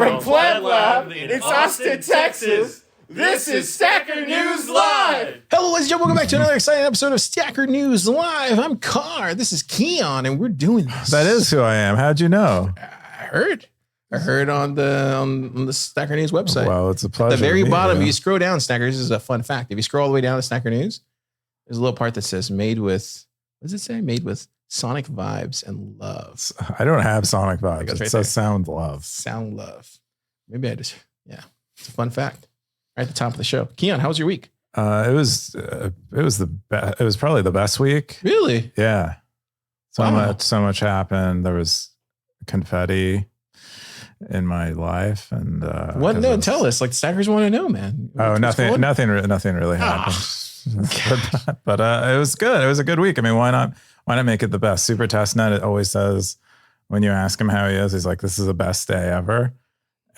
From Plant Lab in Austin, Texas, this is Stacker News Live! Hello, ladies and gentlemen. Welcome back to another exciting episode of Stacker News Live. I'm Car. This is Keyan, and we're doing this. That is who I am. How'd you know? I heard on the Stacker News website. Well, it's a pleasure. At the very bottom, you. you scroll down, Stackers. This is a fun fact. If you scroll all the way down to Stacker News, there's a little part that says "Made with." What does it say? Made with Sonic vibes and love. I don't have Sonic vibes. It It right says sound love. Sound love. Maybe I just It's a fun fact. Right at the top of the show. Keyan, how was your week? It was probably the best week. Really? Yeah. So much happened. There was confetti in my life, and what? No, tell us. Like Stackers want to know, man. Oh, nothing really happened. but it was good. It was a good week. I mean, why not make it the best? Super Testnet, it always says when you ask him how he is, he's like, "This is the best day ever."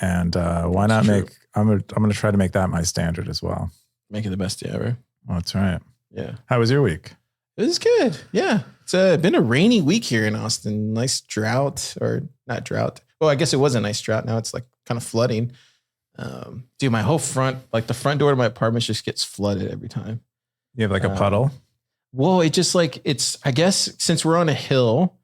And why not make? I'm gonna try to make that my standard as well. Make it the best day ever. Well, that's right. Yeah. How was your week? It was good. Yeah. It's been a rainy week here in Austin. Nice drought, or not drought. Well, I guess it was a nice drought. Now it's like kind of flooding. Dude, my whole front, like the front door to my apartment just gets flooded every time. You have like a puddle? Well, it just like, I guess since we're on a hill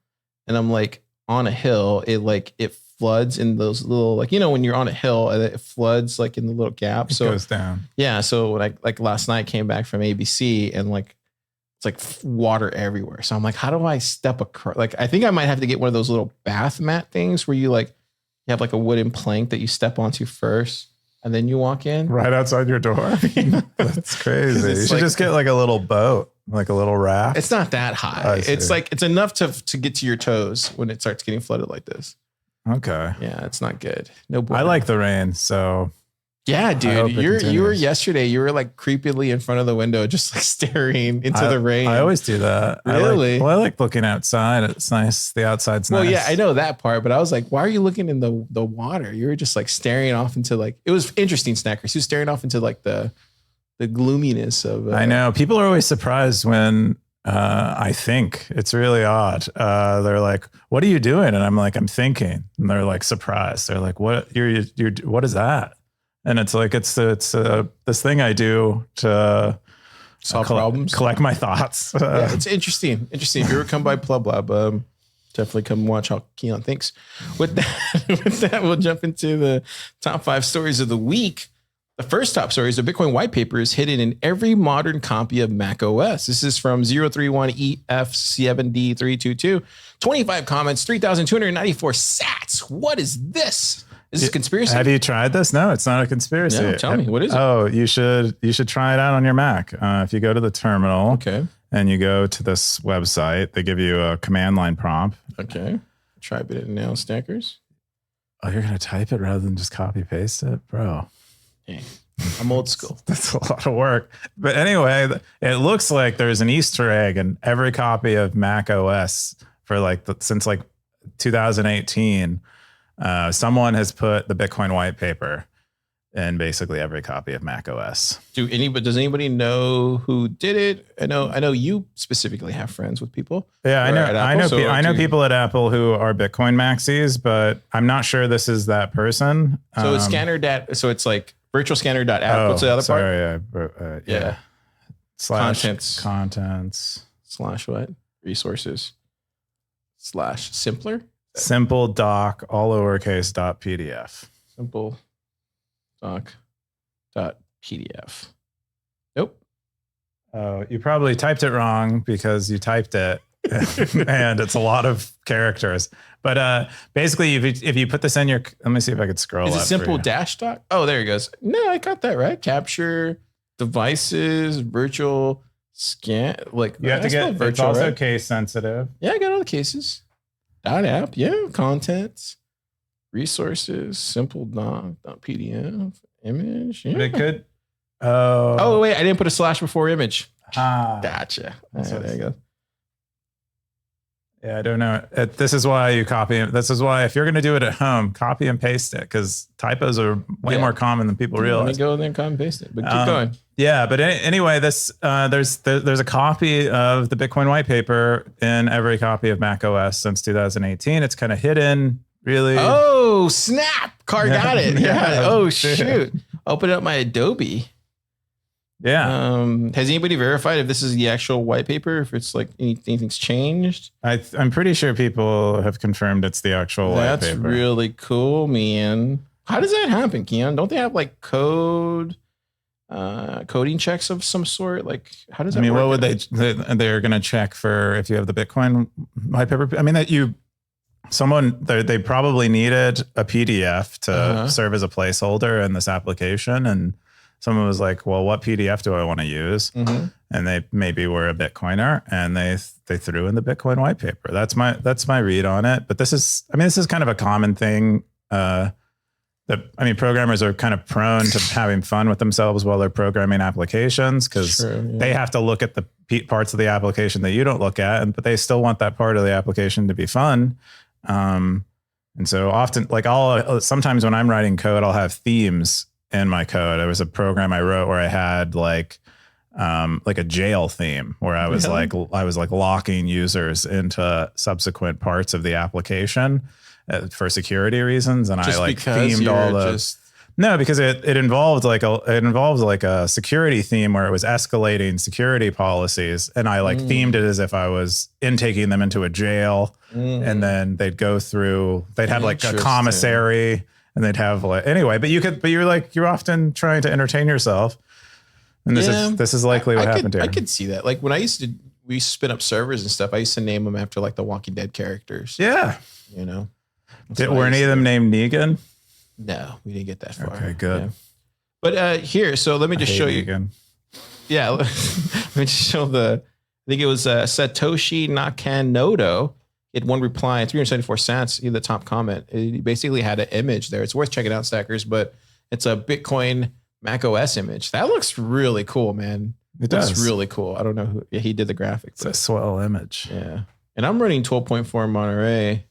and I'm like on a hill, it floods in those little, like, when you're on a hill and it floods like in the little gap. It goes down. Yeah. So like last night I came back from ABC and like, it's like water everywhere. So I'm like, how do I step across? Like, I think I might have to get one of those little bath mat things where you have like a wooden plank that you step onto first and then you walk in. Right outside your door. That's crazy. You should just get like a little boat, like a little raft. It's not that high. It's like, it's enough to get to your toes when it starts getting flooded like this. Okay. Yeah, it's not good. No boy. I like the rain, so. Yeah, dude. You were yesterday. You were like creepily in front of the window, just like staring into the rain. I always do that. Really? I like looking outside. It's nice. The outside's nice. Well, yeah, I know that part, but I was like, why are you looking in the water? You were just like staring off into like, it was interesting, Snackers. You were staring off into like the gloominess of. I know people are always surprised when I think. It's really odd. They're like, "What are you doing?" And I'm like, "I'm thinking." And they're like surprised. They're like, "What? You're what is that?" And it's like, it's this thing I do to solve problems, collect my thoughts. Yeah, it's interesting. If you ever come by Plub Lab, definitely come watch how Keyan thinks. With that, we'll jump into the top 5 stories of the week. The first top story is the Bitcoin Whitepaper is hidden in every modern copy of macOS. This is from 031EF7D322. 25 comments, 3,294 sats. What is this? Is this a conspiracy? Have you tried this? No, it's not a conspiracy. No, tell me, what is it? Oh, you should try it out on your Mac. If you go to the terminal, okay, and you go to this website, they give you a command line prompt. Okay, type it in now, Stackers. Oh, you're gonna type it rather than just copy paste it, bro. Dang. I'm old school. That's a lot of work. But anyway, it looks like there's an Easter egg in every copy of macOS for since 2018. Someone has put the Bitcoin whitepaper in basically every copy of macOS. Does anybody know who did it? I know you specifically have friends with people. Yeah, I know people at Apple who are Bitcoin maxis, but I'm not sure this is that person. So it's scanner.app. So it's like virtualscanner.app. What's the other part? Yeah. Contents. Slash what? Resources. Slash simpler. Simple doc, all lowercase .pdf. Simple doc .pdf. Nope. Oh, you probably typed it wrong because you typed it and it's a lot of characters. But basically, if you put this in your, let me see if I could scroll. Is it simple dash doc? Oh, there it goes. No, I got that right. Capture devices, virtual scan. Like you have to get virtual. It's also right? Case sensitive. Yeah, I got all the cases. .app, yeah, contents, resources, simple .pdf, image. Yeah. But it could. Oh wait, I didn't put a slash before image. Gotcha. There you go. Yeah, I don't know. This is why you copy. This is why if you're going to do it at home, copy and paste it because typos are way more common than people realize. Let me go there and copy and paste it. But keep going. Yeah, but anyway, there's a copy of the Bitcoin white paper in every copy of macOS since 2018. It's kind of hidden really. Oh, snap. Car got it. Yeah. Yeah. Oh, shoot. Open up my Adobe. Yeah. Has anybody verified if this is the actual white paper? If it's like anything's changed? I'm pretty sure people have confirmed it's the actual white paper. That's really cool, man. How does that happen, Keyan? Don't they have like coding checks of some sort? Like, how does that work? What would they're going to check for if you have the Bitcoin white paper? I mean, they probably needed a PDF to serve as a placeholder in this application. And someone was like, well, what PDF do I want to use? Mm-hmm. And they maybe were a Bitcoiner and they threw in the Bitcoin white paper. That's my read on it. But this is kind of a common thing. Programmers are kind of prone to having fun with themselves while they're programming applications because they have to look at the parts of the application that you don't look at, but they still want that part of the application to be fun. And so often, sometimes when I'm writing code, I'll have themes in my code. There was a program I wrote where I had like a jail theme where I was locking users into subsequent parts of the application for security reasons, and just I themed all the. No, because it involved a security theme where it was escalating security policies, and I themed it as if I was taking them into a jail, and then they'd go through. They'd have like a commissary, and they'd have you're often trying to entertain yourself, and this is likely what happened here. I could see that. Like when we used to spin up servers and stuff, I used to name them after like the Walking Dead characters. Yeah, you know. Were any of them named Negan? No, we didn't get that far. Okay, good. Yeah. But here, so let me just show you. Negan. Yeah, let me just show I think it was Satoshi Nakamoto. He had one reply and 374 cents in the top comment. He basically had an image there. It's worth checking out, stackers, but it's a Bitcoin macOS image. That looks really cool, man. It does. It's really cool. I don't know who he did the graphics. It's a swell image. Yeah. And I'm running 12.4 Monterey.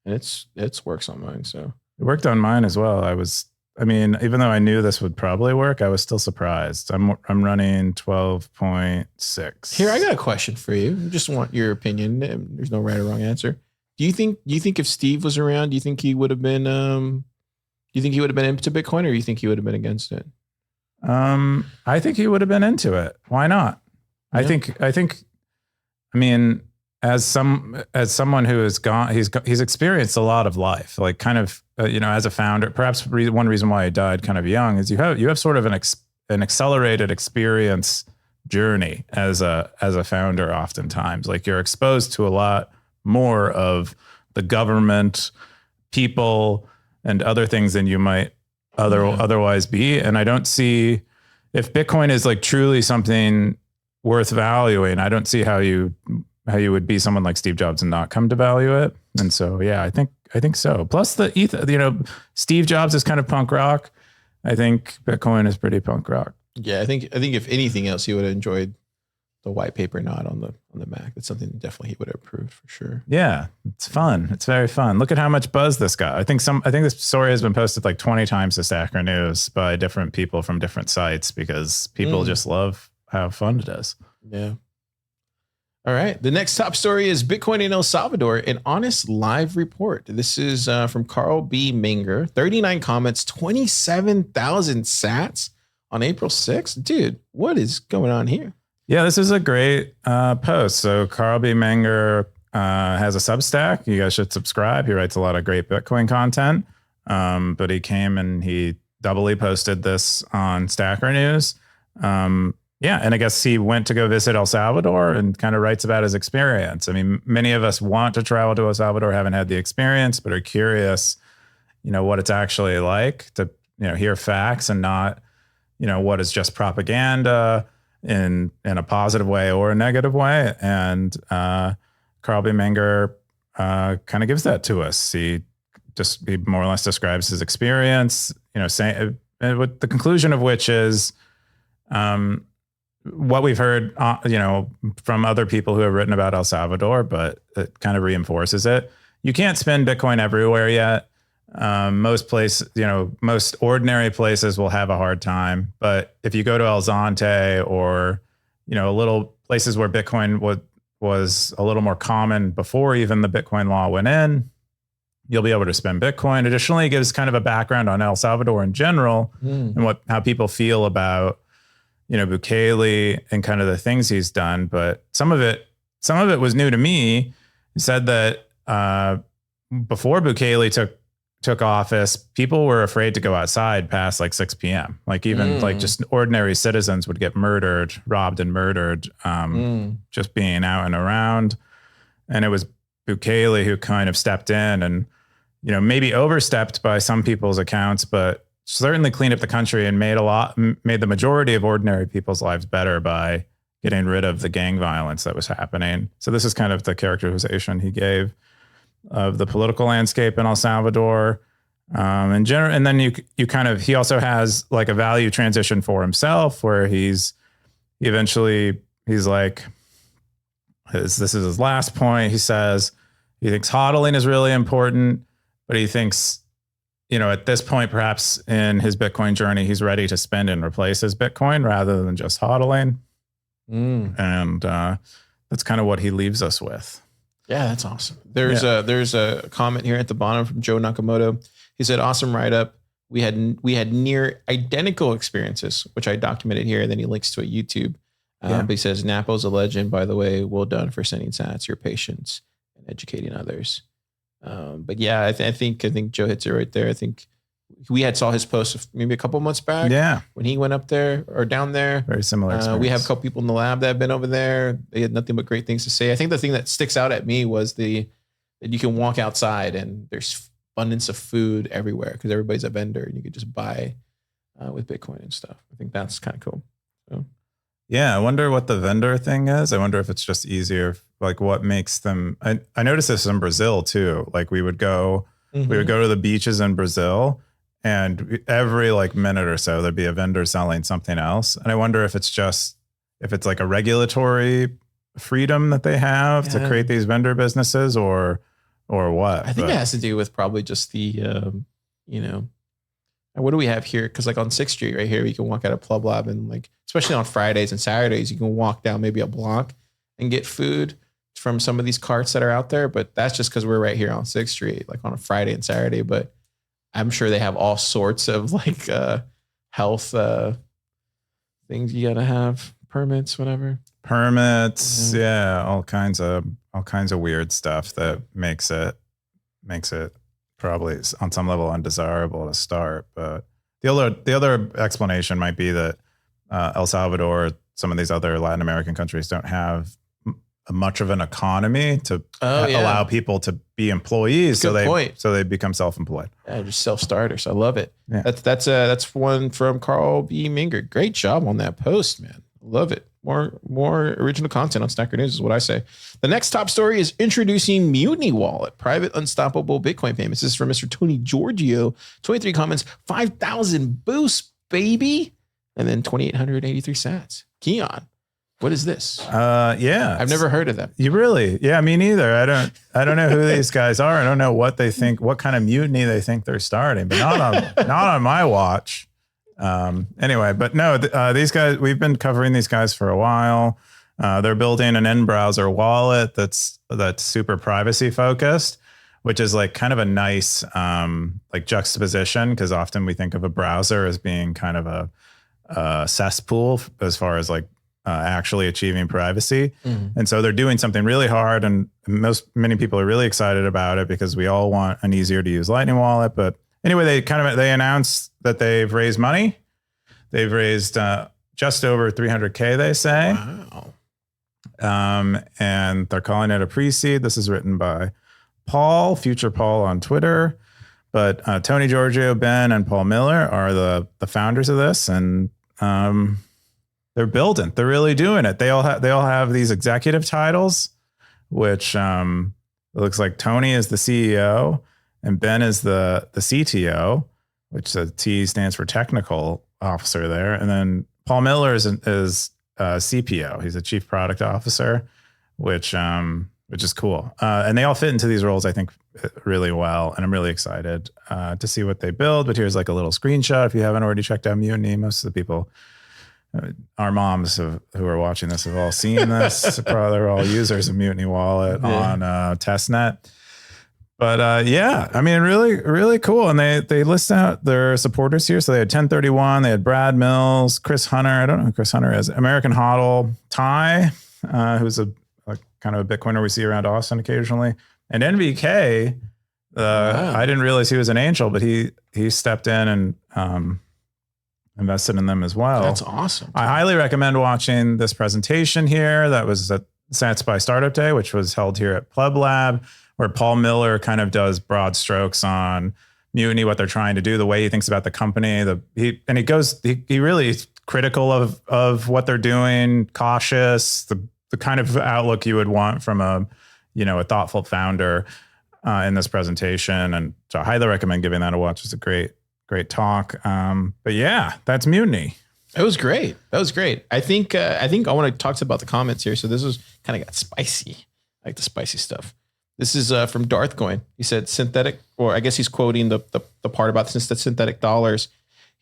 And it's works on mine, so it worked on mine as well. Even though I knew this would probably work, I was still surprised. I'm running 12.6. Here, I got a question for you. I just want your opinion. There's no right or wrong answer. Do you think if Steve was around, do you think he would have been into Bitcoin, or do you think he would have been against it? I think he would have been into it. Why not? Yeah. As someone who has he's experienced a lot of life, like kind of, as a founder, perhaps one reason why he died kind of young is you have sort of an accelerated experience journey as a founder. Oftentimes, like you're exposed to a lot more of the government, people, and other things than you might otherwise be. And I don't see, if Bitcoin is like truly something worth valuing, I don't see how you would be someone like Steve Jobs and not come to value it. And so, yeah, I think so. Plus Steve Jobs is kind of punk rock. I think Bitcoin is pretty punk rock. Yeah. I think if anything else, he would have enjoyed the white paper not on the Mac. That's something definitely he would have approved for sure. Yeah. It's fun. It's very fun. Look at how much buzz this got. I think this story has been posted like 20 times to Stacker News by different people from different sites because people just love how fun it is. Yeah. All right. The next top story is Bitcoin in El Salvador, an honest live report. This is from Carl B. Menger. 39 comments, 27,000 sats on April 6th. Dude, what is going on here? Yeah, this is a great post. So Carl B. Menger has a Substack. You guys should subscribe. He writes a lot of great Bitcoin content. But he came and he doubly posted this on Stacker News. Yeah, and I guess he went to go visit El Salvador and kind of writes about his experience. I mean, many of us want to travel to El Salvador, haven't had the experience, but are curious, what it's actually like to, hear facts and not, what is just propaganda in a positive way or a negative way. And Carl B. Menger kind of gives that to us. He more or less describes his experience, saying, with the conclusion of which is, what we've heard, from other people who have written about El Salvador, but it kind of reinforces it. You can't spend Bitcoin everywhere yet. Most ordinary places will have a hard time. But if you go to El Zonte or, little places where Bitcoin was a little more common before even the Bitcoin law went in, you'll be able to spend Bitcoin. Additionally, it gives kind of a background on El Salvador in general and how people feel about, Bukele and kind of the things he's done. But some of it was new to me. He said that before Bukele took office, people were afraid to go outside past like 6 p.m. Like even like just ordinary citizens would get robbed and murdered, just being out and around. And it was Bukele who kind of stepped in and, maybe overstepped by some people's accounts, but certainly cleaned up the country and made the majority of ordinary people's lives better by getting rid of the gang violence that was happening. So this is kind of the characterization he gave of the political landscape in El Salvador. In general, and then he also has like a value transition for himself where he's like, this is his last point. He says he thinks hodling is really important, but he thinks, at this point, perhaps in his Bitcoin journey, he's ready to spend and replace his Bitcoin rather than just hodling. And that's kind of what he leaves us with. Yeah, that's awesome. There's a comment here at the bottom from Joe Nakamoto. He said, awesome write-up. We had near identical experiences, which I documented here. And then he links to a YouTube. But he says, Napo's a legend, by the way. Well done for sending sats, your patience, and educating others. But yeah, I think Joe hits it right there. I think we saw his post maybe a couple months back. Yeah, when he went up there or down there. Very similar experience. We have a couple people in the lab that have been over there. They had nothing but great things to say. I think the thing that sticks out at me was that you can walk outside and there's abundance of food everywhere because everybody's a vendor and you could just buy with Bitcoin and stuff. I think that's kind of cool. So. Yeah, I wonder what the vendor thing is. I wonder if it's just easier, like what makes them. I noticed this in Brazil too. Like we would go to the beaches in Brazil, and every like minute or so there'd be a vendor selling something else. And I wonder if it's like a regulatory freedom that they have to create these vendor businesses, or what. I think it has to do with probably just the what do we have here? Because like on 6th Street right here, you can walk out of Plub Lab and like, especially on Fridays and Saturdays, you can walk down maybe a block and get food from some of these carts that are out there. But that's just because we're right here on 6th Street, like on a Friday and Saturday. But I'm sure they have all sorts of like health things you gotta have, permits, whatever. Permits, all kinds of weird stuff that makes it probably on some level undesirable to start. But the other explanation might be that El Salvador, some of these other Latin American countries don't have much of an economy to allow people to be employees. Good so they become self-employed. Yeah, just self-starters. I love it. Yeah. That's one from Carl B. Minger. Great job on that post, man. Love it. More original content on Stacker News is what I say. The next top story is introducing Mutiny Wallet, private unstoppable Bitcoin payments. This is from Mr. Tony Giorgio. 23 comments, 5,000 boosts, baby. And then 2,883 sats. Keyan, what is this? I've never heard of them. You really? Yeah, me neither. I don't know who these guys are. I don't know what they think, what kind of mutiny they think they're starting, but not on my watch. Anyway, but no, these guys, we've been covering these guys for a while. They're building an in-browser wallet that's super privacy focused, which is like kind of a nice like juxtaposition, because often we think of a browser as being kind of a cesspool as far as like actually achieving privacy. And so they're doing something really hard, and many people are really excited about it because we all want an easier to use Lightning wallet. But anyway, they announced that they've raised money. They've raised just over 300K, they say. Wow. And they're calling it a pre-seed. This is written by Paul, Future Paul on Twitter. But Tony Giorgio, Ben, and Paul Miller are the founders of this, and they're building. They're really doing it. They all have these executive titles, which it looks like Tony is the CEO and Ben is the CTO, which the T stands for technical officer there. And then Paul Miller is CPO. He's a chief product officer, which is cool. And they all fit into these roles, I think, really well. And I'm really excited to see what they build. But here's like a little screenshot. If you haven't already checked out Mutiny, most of the people, our moms who are watching this have all seen this. Probably they're all users of Mutiny Wallet on testnet. But yeah, I mean, really, really cool. And they list out their supporters here. So they had 1031, they had Brad Mills, Chris Hunter. I don't know who Chris Hunter is. American Hodl, Ty, who's a kind of a Bitcoiner we see around Austin occasionally, and NVK. Wow. I didn't realize he was an angel, but he stepped in and invested in them as well. That's awesome. I highly recommend watching this presentation here. That was at Sats by Startup Day, which was held here at Pleb Lab, where Paul Miller kind of does broad strokes on Mutiny, what they're trying to do, the way he thinks about the company. He really is critical of what they're doing, cautious, the kind of outlook you would want from a thoughtful founder in this presentation. And so I highly recommend giving that a watch. It's a great talk. But yeah, that's Mutiny. It was great. That was great. I think I want to talk about the comments here. So this was kind of got spicy, like the spicy stuff. This is from Darthcoin. He said synthetic, or I guess he's quoting the part about the synthetic dollars.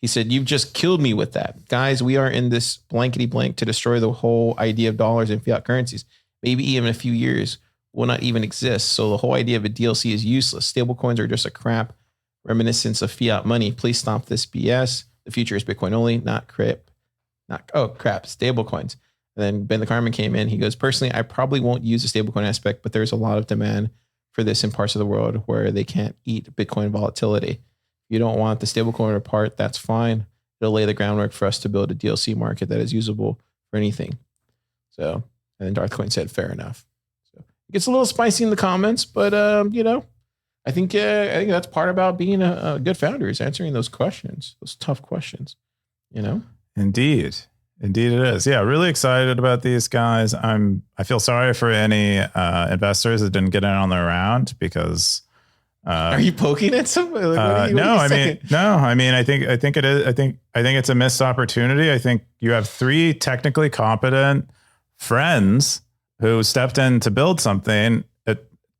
He said, "You've just killed me with that. Guys, we are in this blankety blank to destroy the whole idea of dollars and fiat currencies. Maybe even a few years will not even exist. So the whole idea of a DLC is useless. Stablecoins are just a crap reminiscence of fiat money. Please stop this BS. The future is Bitcoin only, not crap. Stablecoins." And then Ben the Carmen came in. He goes, "Personally, I probably won't use the stablecoin aspect, but there's a lot of demand for this in parts of the world where they can't eat Bitcoin volatility. If you don't want the stablecoin part, that's fine. It'll lay the groundwork for us to build a DLC market that is usable for anything." So, and then Darthcoin said, "Fair enough." So it gets a little spicy in the comments, but I think that's part about being a good founder, is answering those questions, those tough questions. Indeed it is. Yeah, really excited about these guys. I feel sorry for any investors that didn't get in on their round because. Are you poking at somebody? Like, no. I think it is. I think it's a missed opportunity. I think you have three technically competent friends who stepped in to build something.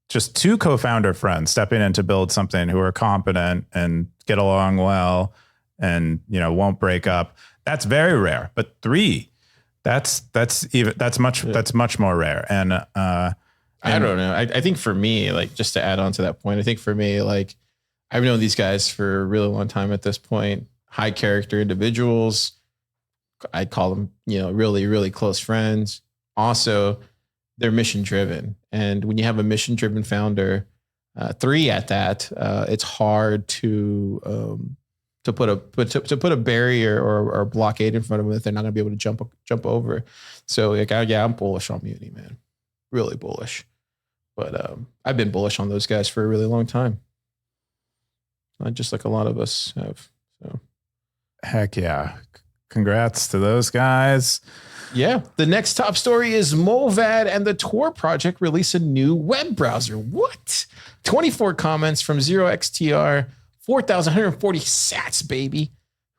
Just two co-founder friends stepping in to build something who are competent and get along well and won't break up. That's very rare, but three, that's much more rare. And I don't know. I think for me, like, just to add on to that point, I think for me, like, I've known these guys for a really long time at this point. High character individuals. I call them, really, really close friends. Also, they're mission driven, and when you have a mission driven founder, three at that, it's hard to put a barrier or a blockade in front of them that they're not going to be able to jump over. So I'm bullish on Mutiny, man, really bullish. But I've been bullish on those guys for a really long time, just like a lot of us have. So, heck yeah, congrats to those guys. Yeah. The next top story is Mullvad and the Tor project release a new web browser. What? 24 comments from 0xTR, 4,140 sats, baby.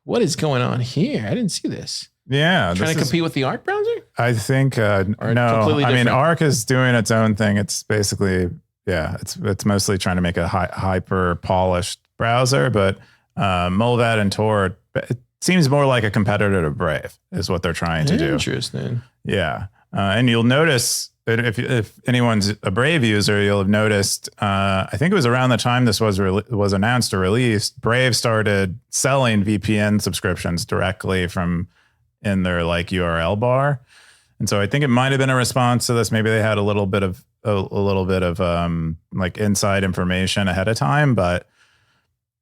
What is going on here? I didn't see this. Yeah. Trying to compete with the Arc browser? I think, no. I mean, Arc is doing its own thing. It's basically, it's mostly trying to make a hyper polished browser, but Mullvad and Tor, it seems more like a competitor to Brave is what they're trying to do. Interesting. Yeah. And you'll notice that if anyone's a Brave user, you'll have noticed, I think it was around the time this was announced or released, Brave started selling VPN subscriptions directly from in their URL bar. And so I think it might've been a response to this. Maybe they had a little bit of inside information ahead of time, but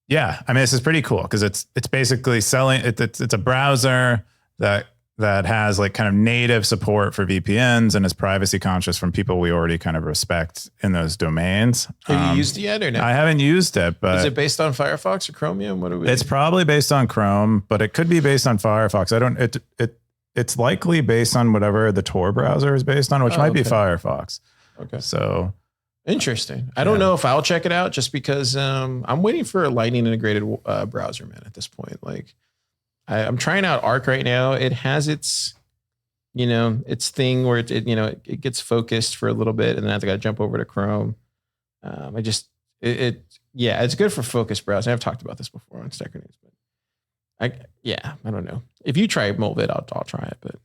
yeah, I mean, this is pretty cool because it's basically selling. It's a browser that has kind of native support for VPNs and is privacy conscious from people we already kind of respect in those domains. Have you used it yet or no? I haven't used it, but is it based on Firefox or Chromium? It's probably based on Chrome, but it could be based on Firefox. It's likely based on whatever the Tor browser is based on, which might be Firefox. Okay, so. Interesting. I don't know if I'll check it out just because I'm waiting for a Lightning integrated browser, man, at this point. Like I'm trying out Arc right now. It has its thing where it gets focused for a little bit and then I got to jump over to Chrome. It's good for focused browsing. I've talked about this before on Stacker News, but I don't know. If you try Mullvad, I'll try it, but.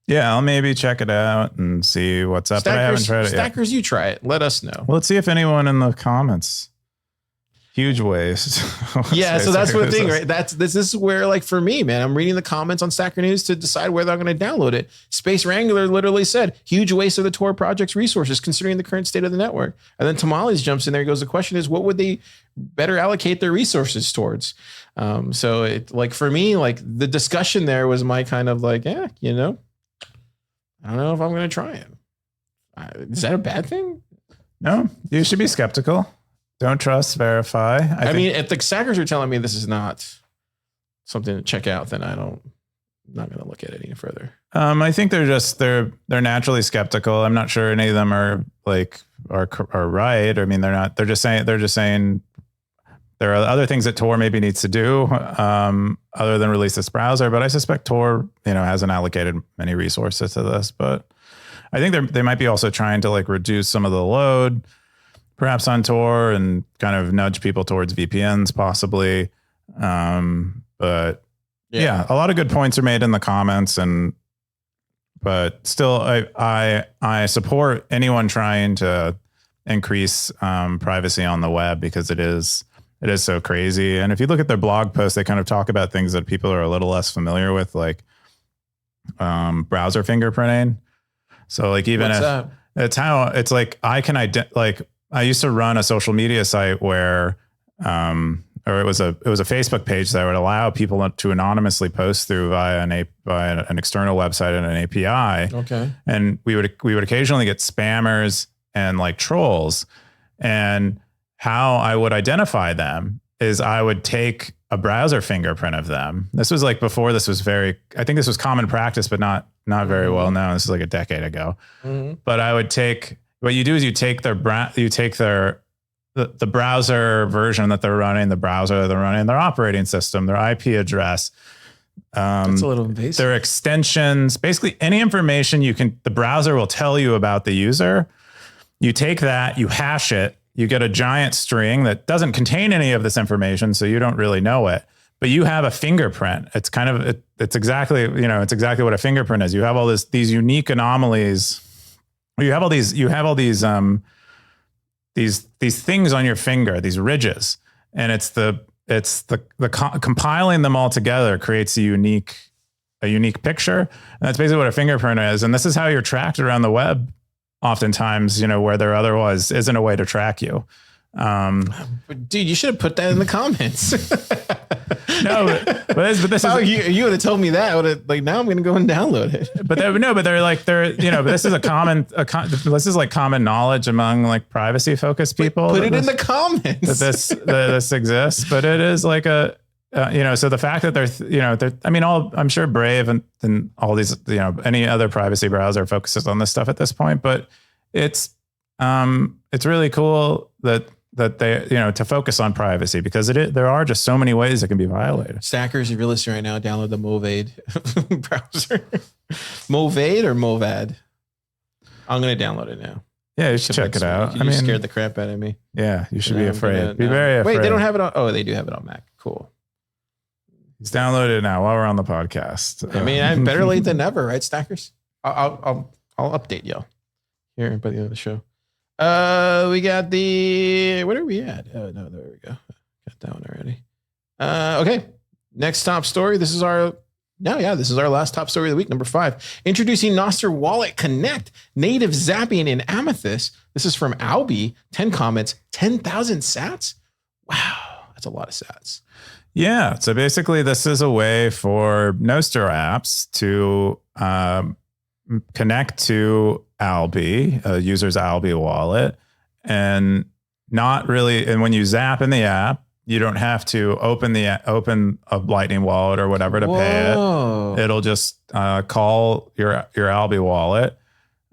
Yeah, I'll maybe check it out and see what's up. But I haven't tried it yet. Stackers, you try it. Let us know. Well, let's see if anyone in the comments Huge waste. Yeah, so that's the thing, right? This is where, like, for me, man, I'm reading the comments on Stacker News to decide whether I'm going to download it. Space Wrangler literally said, huge waste of the Tor project's resources considering the current state of the network. And then Tamales jumps in there. He goes, the question is, what would they better allocate their resources towards? So it, like, for me, like, the discussion there was my kind of like, yeah, you know, I don't know if I'm going to try it. Is that a bad thing? No, you should be skeptical. Don't trust, verify. I mean, if the stackers are telling me this is not something to check out, then I'm not going to look at it any further. I think they're naturally skeptical. I'm not sure any of them are right. I mean, they're just saying there are other things that Tor maybe needs to do other than release this browser. But I suspect Tor, hasn't allocated many resources to this. But I think they might be also trying to like reduce some of the load, perhaps on Tor, and kind of nudge people towards VPNs possibly. But yeah, a lot of good points are made in the comments, but still I support anyone trying to increase privacy on the web, because it is so crazy. And if you look at their blog posts, they kind of talk about things that people are a little less familiar with, like browser fingerprinting. So like even it's like I used to run a social media site where, or it was a Facebook page that would allow people to anonymously post through via an external website and an API. Okay. And we would occasionally get spammers and like trolls. And how I would identify them is I would take a browser fingerprint of them. This was like before this was I think this was common practice, but not very well known. This is like a decade ago. Mm-hmm. But I would take, what you do is you take the browser version that they're running, the browser that they're running, their operating system, their IP address. That's a little invasive. Their extensions, basically any information the browser will tell you about the user. You take that, you hash it, you get a giant string that doesn't contain any of this information, so you don't really know it. But you have a fingerprint. It's kind of it's exactly what a fingerprint is. You have all these unique anomalies. You have all these things on your finger, these ridges, and it's the compiling them all together creates a unique picture. And that's basically what a fingerprint is. And this is how you're tracked around the web. Oftentimes, where there otherwise isn't a way to track you. Dude, you should have put that in the comments. No, but this is you would have told me that. I would have, like, now I'm going to go and download it. But this is this is like common knowledge among like privacy focused people. Put it in the comments that this exists. But it is like so the fact that I'm sure Brave and all these, any other privacy browser focuses on this stuff at this point, but it's really cool that they, to focus on privacy, because there are just so many ways it can be violated. Stackers, if you're listening right now, download the Mullvad browser. Mullvad or Mullvad? I'm going to download it now. Yeah, you should check it out. You scared the crap out of me. Yeah, you should be afraid. Be very afraid. Wait, they don't have it on. Oh, they do have it on Mac. Cool. He's downloaded it now while we're on the podcast. I mean, I'm better late than never, right, Stackers? I'll update y'all here by the end of the show. We got what are we at? Oh no, there we go. Got that one already. Okay. Next top story. This is our last top story of the week, number 5. Introducing Nostr Wallet Connect, native zapping in Amethyst. This is from Albi. 10 comments, 10,000 sats. Wow, that's a lot of sats. Yeah. So basically, this is a way for Nostr apps to connect to Albi, a user's Albi wallet, and not really. And when you zap in the app, you don't have to open a Lightning wallet or whatever to pay it. It'll just call your Albi wallet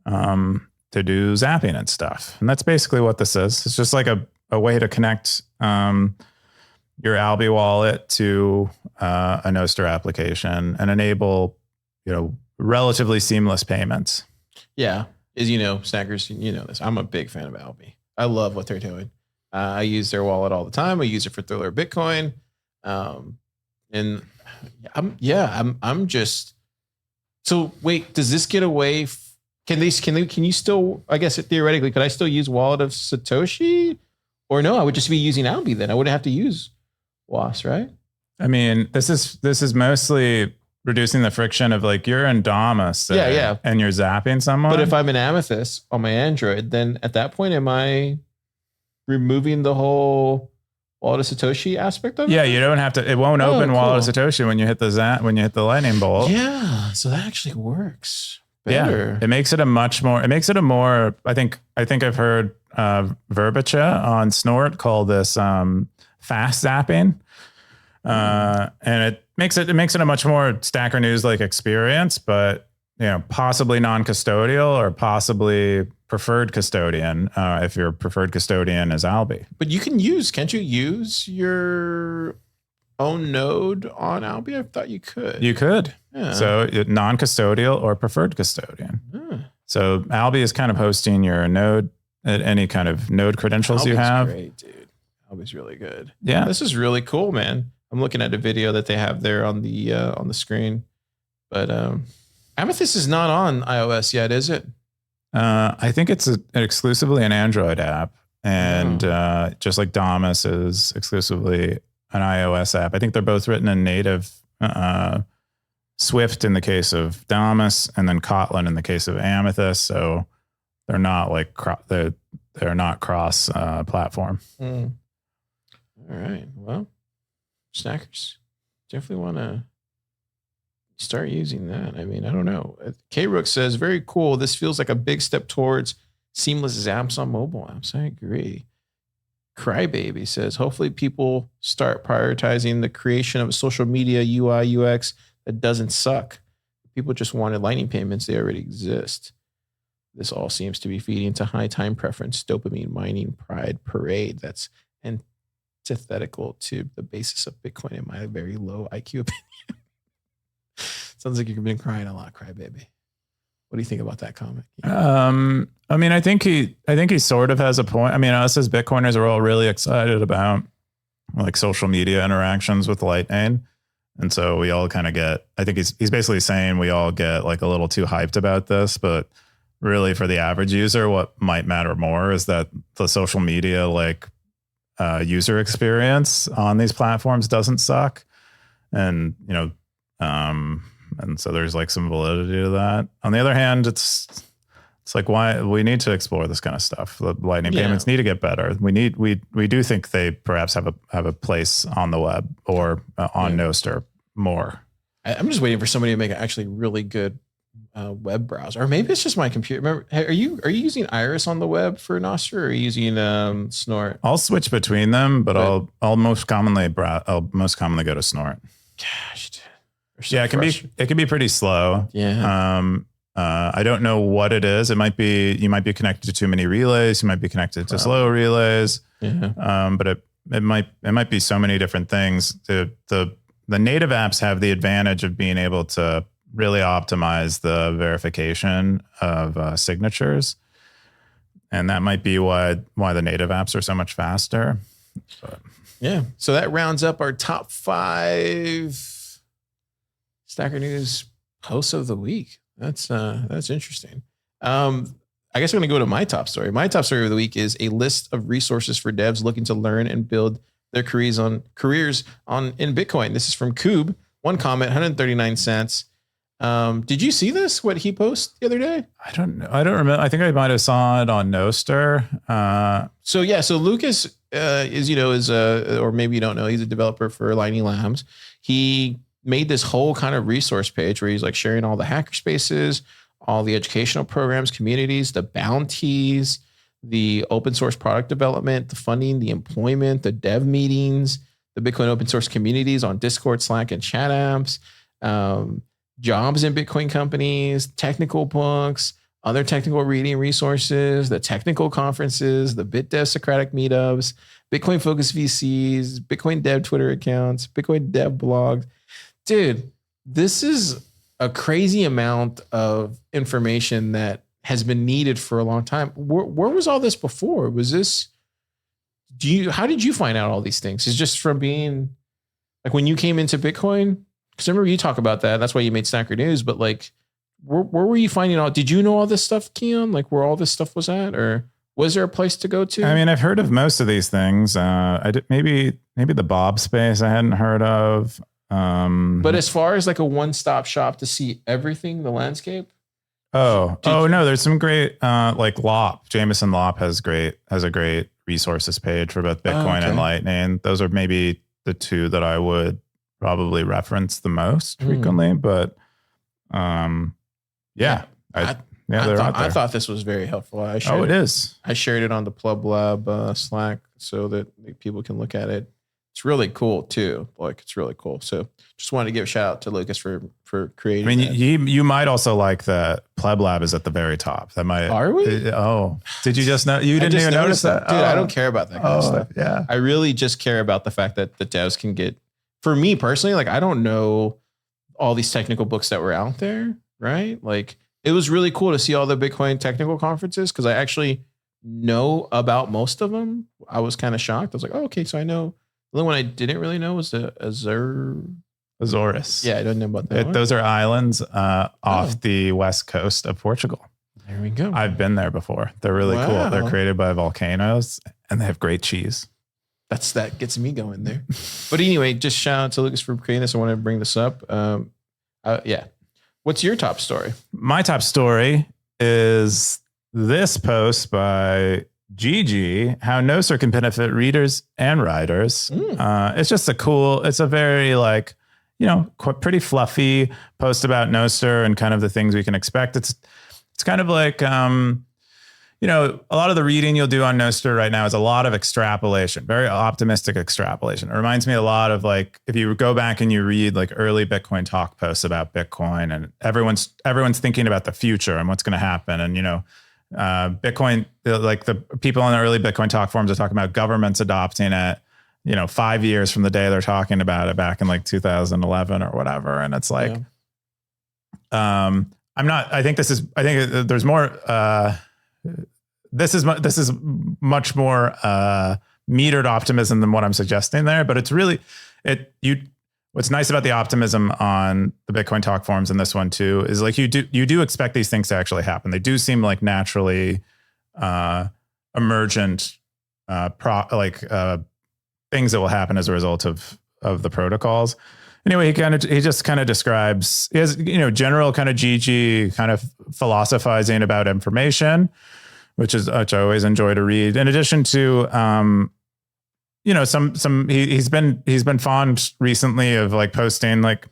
to do zapping and stuff. And that's basically what this is. It's just like a way to connect your Albi wallet to a Nostr application and enable, relatively seamless payments. Yeah. As Snackers, you know this. I'm a big fan of Albi. I love what they're doing. I use their wallet all the time. I use it for Thriller Bitcoin. And I'm just, so wait, does this get away? Can you still, I guess theoretically, could I still use Wallet of Satoshi? Or no, I would just be using Alby then. I wouldn't have to use WAS, right? I mean, this is mostly reducing the friction of like you're in DOMA, and you're zapping someone. But if I'm in Amethyst on my Android, then at that point, am I removing the whole Wallet of Satoshi aspect of it? Yeah, you don't have to. It won't open Wallet of Satoshi when you hit the lightning bolt. Yeah, so that actually works better. Yeah, it makes it a more. I think I've heard Verbicha on Snort call this fast zapping, and it makes it a much more Stacker News like experience, but possibly non-custodial or possibly preferred custodian if your preferred custodian is Alby. But can't you use your own node on Alby? I thought you could. You could. Yeah. So non-custodial or preferred custodian. So Alby is kind of hosting your node, any kind of node credentials Alby's you have. Great, dude. Alby's really good. Yeah. This is really cool, man. I'm looking at a video that they have there on the screen. But Amethyst is not on iOS yet, is it? I think it's exclusively an Android app, and just like Damus is exclusively an iOS app. I think they're both written in native Swift in the case of Damus, and then Kotlin in the case of Amethyst. So they're not like they're not cross platform. All right. Well, Snackers definitely want to start using that. I mean, I don't know. K-Rook says, very cool. This feels like a big step towards seamless zaps on mobile apps. I agree. Crybaby says, hopefully people start prioritizing the creation of a social media UI UX that doesn't suck. People just wanted lightning payments. They already exist. This all seems to be feeding to high time preference, dopamine mining, pride, parade. That's antithetical to the basis of Bitcoin in my very low IQ opinion. Sounds like you've been crying a lot, Crybaby. What do you think about that comment? I mean, I think he sort of has a point. I mean, us as Bitcoiners are all really excited about like social media interactions with Lightning. And so we all kind of get, I think he's basically saying we all get like a little too hyped about this, but really for the average user, what might matter more is that the social media, like user experience on these platforms doesn't suck. And, and so there's like some validity to that. On the other hand, it's like why we need to explore this kind of stuff. The lightning payments need to get better. We do think they perhaps have a place on the web or on Nostr more. I'm just waiting for somebody to make an actually really good web browser, or maybe it's just my computer. Remember, are you using Iris on the web for Nostr, or are you using Snort? I'll switch between them, but I'll most commonly go to Snort. Gosh, dude. Yeah, it can be pretty slow. Yeah. I don't know what it is. You might be connected to too many relays. You might be connected to slow relays. Yeah. But it might be so many different things. The native apps have the advantage of being able to really optimize the verification of signatures, and that might be why the native apps are so much faster. But. Yeah. So that rounds up our top 5 Stacker News posts of the week. That's interesting. I guess I'm going to go to my top story. My top story of the week is a list of resources for devs looking to learn and build their careers in Bitcoin. This is from Koob. One comment, 139 cents. Did you see this? What he posted the other day? I don't know. I don't remember. I think I might have saw it on Nostr. So Lucas or maybe you don't know, he's a developer for Lightning Labs. He made this whole kind of resource page where he's like sharing all the hacker spaces, all the educational programs, communities, the bounties, the open source product development, the funding, the employment, the dev meetings, the Bitcoin open source communities on Discord, Slack, and chat apps, jobs in Bitcoin companies, technical books, other technical reading resources, the technical conferences, the BitDev Socratic meetups, Bitcoin focused VCs, Bitcoin dev Twitter accounts, Bitcoin dev blogs. Dude, this is a crazy amount of information that has been needed for a long time. Where was all this before? Was this, how did you find out all these things? Is just from being like when you came into Bitcoin? Because I remember you talk about that. That's why you made Stacker News. But like, where were you finding out? Did you know all this stuff, Keyan? Like where all this stuff was at? Or Was there a place to go to? I mean, I've heard of most of these things. I did maybe the Bob space I hadn't heard of. But as far as like a one-stop shop to see everything, the landscape. No, there's some great like Lop. Jameson Lop has a great resources page for both Bitcoin and Lightning. Those are maybe the two that I would probably reference the most frequently. But I thought this was very helpful. It is. I shared it on the PlubLab Slack so that people can look at it. It's really cool too. Like it's really cool. So just wanted to give a shout out to Lucas for creating. I mean, you might also like that PlubLab is at the very top. That might. Are we? Did you just know? You didn't even notice that, dude. I don't care about that kind of stuff. Yeah, I really just care about the fact that the devs can get. For me personally, like I don't know all these technical books that were out there, right? Like it was really cool to see all the Bitcoin technical conferences because I actually know about most of them. I was kind of shocked. I was like, oh, okay, so I know. The only one I didn't really know was the Azores. Yeah, I don't know about that. Those are islands off the west coast of Portugal. There we go. I've been there before. They're really cool. They're created by volcanoes and they have great cheese. That gets me going there. But anyway, just shout out to Lucas for creating this. I want to bring this up. What's your top story? My top story is this post by Gigi, how Nostr can benefit readers and writers. It's just it's a very like, pretty fluffy post about Nostr and kind of the things we can expect. It's kind of like, a lot of the reading you'll do on Nostr right now is a lot of extrapolation, very optimistic extrapolation. It reminds me a lot of like, if you go back and you read like early Bitcoin talk posts about Bitcoin and everyone's thinking about the future and what's going to happen. And, Bitcoin, like the people on the early Bitcoin talk forums are talking about governments adopting it, 5 years from the day they're talking about it back in like 2011 or whatever. And it's like, I think there's more, this is much more, metered optimism than what I'm suggesting there, but it's really, what's nice about the optimism on the Bitcoin talk forums and this one too is like you do expect these things to actually happen. They do seem like naturally emergent things that will happen as a result of the protocols. Anyway, he just kind of describes, he has general kind of GG kind of philosophizing about information, which I always enjoy to read. In addition to he's been fond recently of like posting like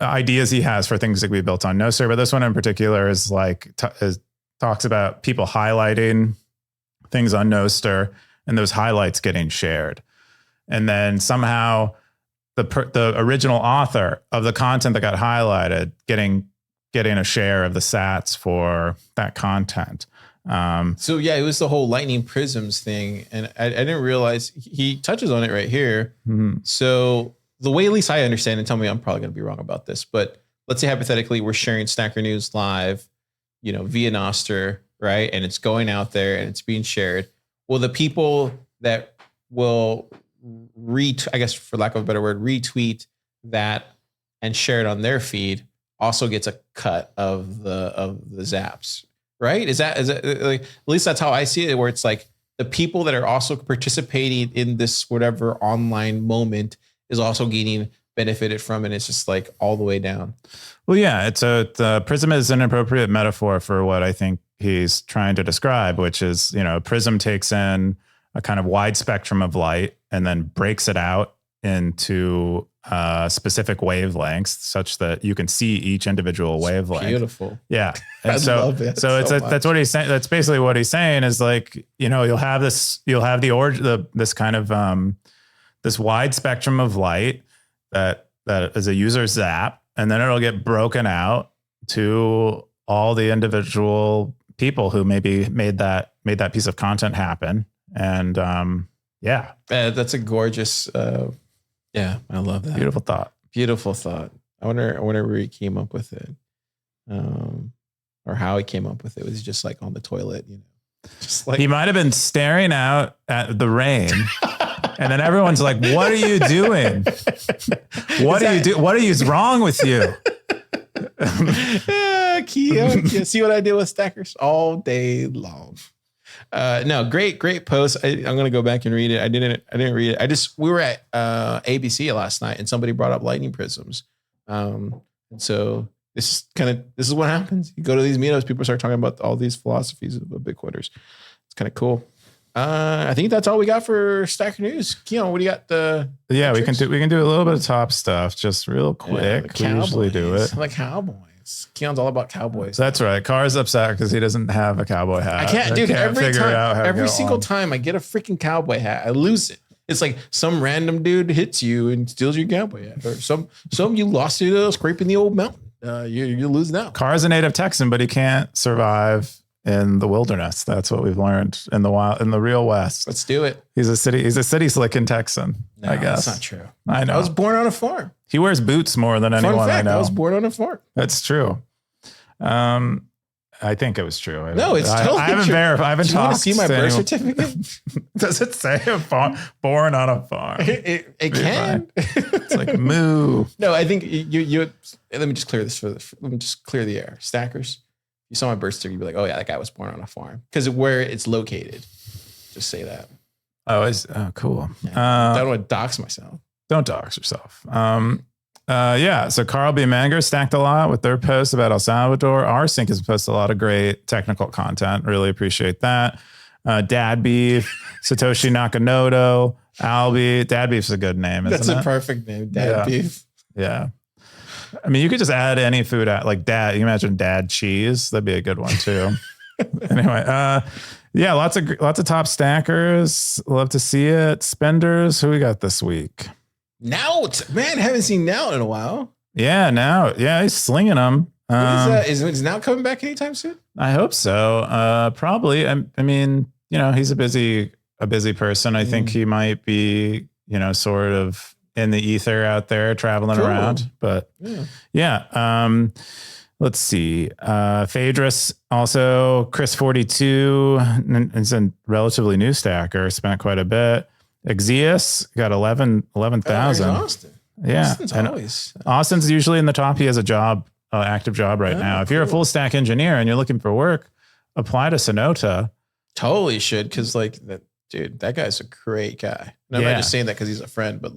ideas he has for things that we built on Nostr, but this one in particular is like talks about people highlighting things on Nostr and those highlights getting shared, and then somehow the original author of the content that got highlighted getting a share of the sats for that content. It was the whole Lightning Prisms thing. And I didn't realize he touches on it right here. Mm-hmm. So the way, at least I understand, and tell me I'm probably going to be wrong about this, but let's say hypothetically we're sharing Stacker News live, via Nostr, right? And it's going out there and it's being shared. Well, the people that will I guess for lack of a better word, retweet that and share it on their feed also gets a cut of the zaps. Right? Is that like, at least that's how I see it, where it's like the people that are also participating in this whatever online moment is also getting benefited from it. It's just like all the way down. Well, yeah, the prism is an appropriate metaphor for what I think he's trying to describe, which is, a prism takes in a kind of wide spectrum of light and then breaks it out into specific wavelengths such that you can see each individual wavelength. Beautiful. Yeah. And that's what he's saying. That's basically what he's saying is like, you'll have this kind of, this wide spectrum of light that is a user zap, and then it'll get broken out to all the individual people who maybe made that piece of content happen. And, that's a gorgeous, I love that. Beautiful thought. I wonder where he came up with it, or how he came up with it. Was he just like on the toilet, just like he might have been staring out at the rain, and then everyone's like, "What are you doing? What are you wrong with you?" Keyan. You see what I did with stackers all day long. No, great post. I'm gonna go back and read it. I didn't read it. We were at ABC last night and somebody brought up lightning prisms. And so this is what happens. You go to these meetups, people start talking about all these philosophies of Bitcoiners. It's kind of cool. I think that's all we got for Stacker News. Keyan, what do you got? We can do a little bit of top stuff, just real quick. We usually do it. Like cowboys. Keyan's all about cowboys. That's right. Car's upset because he doesn't have a cowboy hat. I can't, dude. Every single time I get a freaking cowboy hat, I lose it. It's like some random dude hits you and steals your cowboy hat, or some you lost it scraping the old mountain. You're losing out. Car's a native Texan, but he can't survive in the wilderness. That's what we've learned in the wild, in the real West. Let's do it. He's a city slicking Texan. No, I guess that's not true. I know. I was born on a farm. He wears boots more than anyone I know. I was born on a farm. That's true. I think it was true. No, it's totally I haven't true. verified. I haven't talked. Do you want to see my birth certificate? Does it say born on a farm? It can. It's like moo. No, I think you. Let me just clear this let me just clear the air. Stackers. You saw my birth certificate, you'd be like, oh yeah, that guy was born on a farm because of where it's located. Just say that. Oh, cool. Yeah. I don't want to dox myself. Don't dox yourself. So Carl B. Manger stacked a lot with their posts about El Salvador. rsync has posted a lot of great technical content. Really appreciate that. Dad Beef, Satoshi Nakamoto, Albi. Dad Beef's a good name, isn't it? That's a perfect name, Dad Beef. Yeah. I mean, you could just add any food out, like dad. You imagine dad cheese. That'd be a good one too. Anyway, lots of top stackers. Love to see it. Spenders. Who we got this week? Nout, man, haven't seen Nout in a while. Yeah, Nout. Yeah, he's slinging them. Is Nout coming back anytime soon? I hope so. Probably. I mean, he's a busy person. I think he might be, sort of in the ether out there traveling around. But yeah. Let's see. Phaedrus, also Chris 42 is a relatively new stacker, spent quite a bit. Exius got 11,000. Austin. Yeah. Austin's usually in the top. He has a job, active job right now. If you're a full stack engineer and you're looking for work, apply to Sonota. Totally should. Cause dude, that guy's a great guy. And I'm not just saying that cause he's a friend, but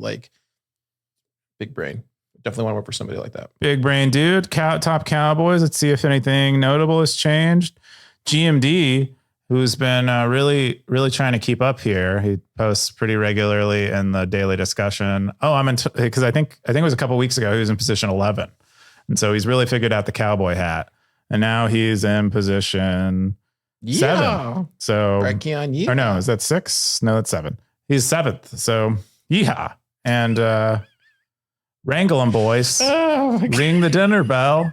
big brain. Definitely want to work for somebody like that. Big brain dude, top Cowboys. Let's see if anything notable has changed. GMD, who's been really, really trying to keep up here. He posts pretty regularly in the daily discussion. Oh, because I think it was a couple weeks ago, he was in position 11. And so he's really figured out the cowboy hat. And now he's in position 7. So, or no, is that 6? No, that's 7. He's 7th. So, yeehaw. And, wrangle them, boys. Ring the dinner bell.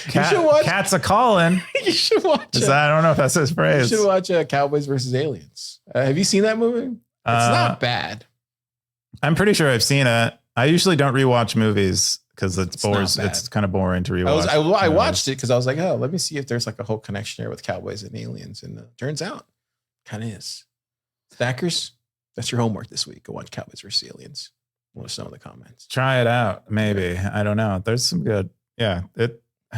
Cats a calling. You should watch it. I don't know if that's his phrase. You should watch Cowboys versus Aliens. Have you seen that movie? It's not bad. I'm pretty sure I've seen it. I usually don't rewatch movies because it's kind of boring to rewatch. I watched it because I was like, oh, let me see if there's a whole connection here with Cowboys and Aliens. And turns out, kind of is. Stackers, that's your homework this week. Go watch Cowboys versus Aliens. Let us know in the comments. Try it out. Maybe. I don't know. There's some good. Yeah.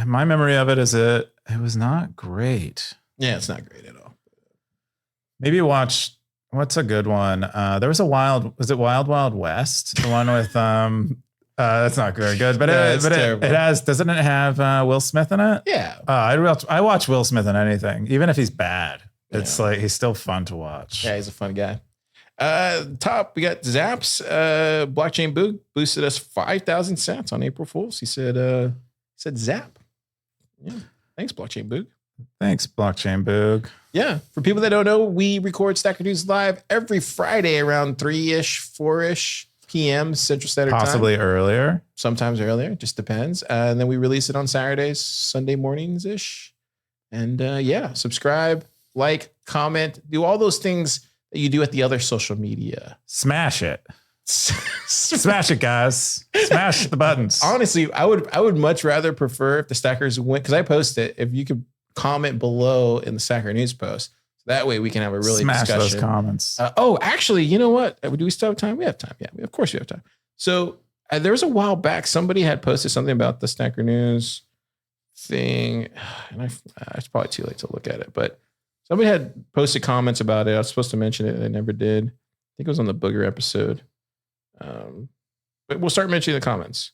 My memory of it is it was not great. Yeah, it's not great at all. Maybe watch, what's a good one? There was was it Wild Wild West? The one with, that's not very good, but doesn't it have Will Smith in it? Yeah. I watch Will Smith in anything, even if he's bad. It's he's still fun to watch. Yeah, he's a fun guy. Top, we got Zaps. Blockchain Boog boosted us 5,000 sats on April Fools. He said Zap. Yeah. Thanks, Blockchain Boog. Thanks, Blockchain Boog. Yeah. For people that don't know, we record Stacker News live every Friday around 3-ish, 4-ish p.m. Central Standard Time. Possibly earlier. Sometimes earlier. Just depends. And then we release it on Saturdays, Sunday mornings-ish. And subscribe, like, comment, do all those things that you do at the other social media. Smash it. Smash it, guys. Smash the buttons. Honestly, I would much rather prefer if the stackers went, because I post it, if you could comment below in the Stacker News post. That way we can have a really smash discussion. Those comments. Actually, you know what? Do we still have time? We have time. Yeah, of course we have time. So there was a while back, somebody had posted something about the Stacker News thing, and it's probably too late to look at it, but somebody had posted comments about it. I was supposed to mention it. I never did. I think it was on the Booger episode. But we'll start mentioning the comments.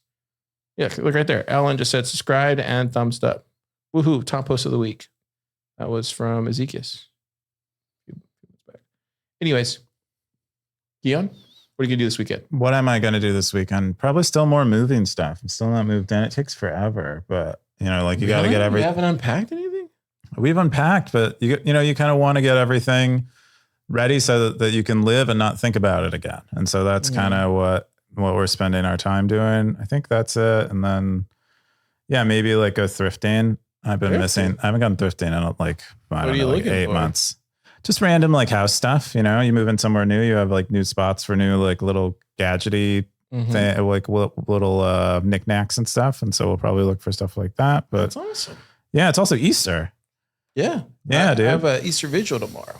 Yeah, look right there. Alan just said subscribed and thumbs up. Woohoo, top post of the week. That was from Ezekiel. Anyways, Keyan, what are you going to do this weekend? What am I going to do this weekend? Probably still more moving stuff. I'm still not moved in. It takes forever, but you know, like you got to get everything. You haven't unpacked anything? We've unpacked, but you kind of want to get everything ready so that you can live and not think about it again. And so that's kind of what we're spending our time doing. I think that's it. And then, yeah, maybe like go thrifting. I've been missing. I haven't gone thrifting in like, I don't know, like 8 months. Just random like house stuff. You know, you move in somewhere new, you have like new spots for new like little gadgety thing, like little knickknacks and stuff. And so we'll probably look for stuff like that. But that's awesome. Yeah, it's also Easter. Yeah, dude. I have an Easter vigil tomorrow.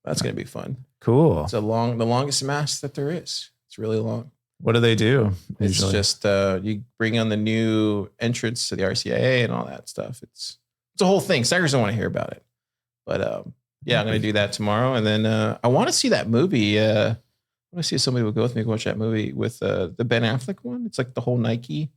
That's gonna be fun. Cool. It's the longest mass that there is. It's really long. What do they do? It's just you bring on the new entrance to the RCIA and all that stuff. It's a whole thing. Stackers don't want to hear about it, but yeah, I'm gonna do that tomorrow. And then I want to see that movie. I want to see if somebody will go with me to watch that movie with the Ben Affleck one. It's like the whole Nike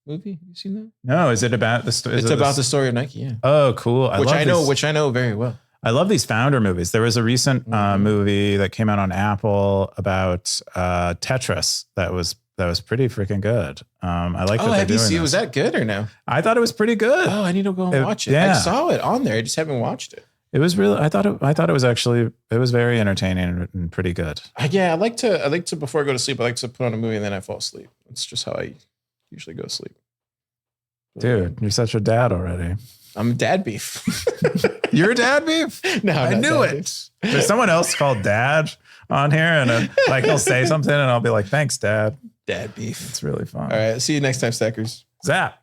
movie. Have you seen that? No, is it about the story? It's about the story of Nike. Yeah. Oh, cool. Which I know very well. I love these founder movies. There was a recent movie that came out on Apple about Tetris that was pretty freaking good. I like that they're doing this. Was that good or no? I thought it was pretty good. Oh, I need to go and watch it. Yeah. I saw it on there. I just haven't watched it. It was really. I thought it was actually. It was very entertaining and pretty good. Yeah, I like to before I go to sleep. I like to put on a movie and then I fall asleep. That's just how I usually go to sleep. Dude, you're such a dad already. I'm dad beef. You're dad beef? No, I knew it. Beef. There's someone else called Dad on here, and like he'll say something, and I'll be like, "Thanks, Dad." Dad beef. It's really fun. All right, see you next time, Stackers. Zap.